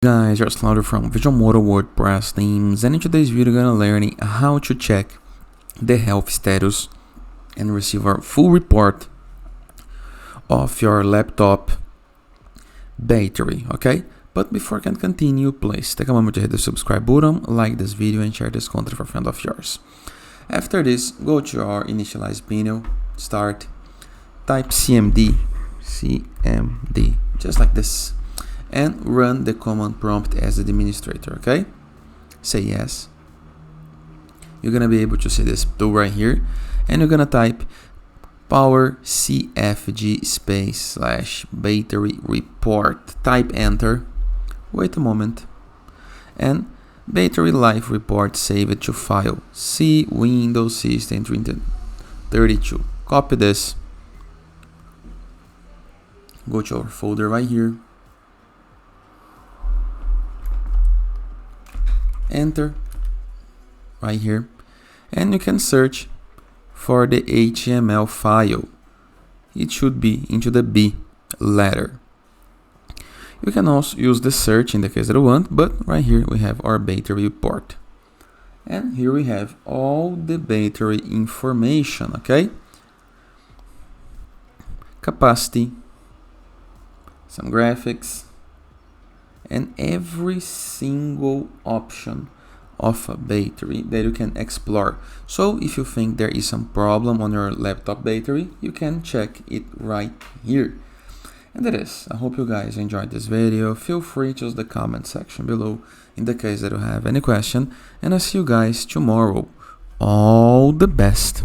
Guys, you're Slaughter from Visualmodo WordPress themes, and in today's video we're gonna learn how to check the health status and receive a full report of your laptop battery, okay? But before I can continue, please take a moment to hit the subscribe button, like this video and share this content for a friend of yours. After this, go to your initialize panel, start, type CMD, just like this, and run the command prompt as the administrator, okay? Say yes. You're gonna be able to see this tool right here, and you're gonna type Powercfg space / battery report. Type enter. Wait a moment, and battery life report, save it to file C Windows System 32. Copy this. Go to our folder right here. Enter right here, and you can search for the HTML file. It should be into the B letter. You can also use the search in the case that you want, but right here we have our battery report, and here we have all the battery information, okay? Capacity, some graphics, and every single option of a battery that you can explore. So if you think there is some problem on your laptop battery, you can check it right here. And that is, I hope you guys enjoyed this video. Feel free to use the comment section below in the case that you have any question, and I'll see you guys tomorrow. All the best.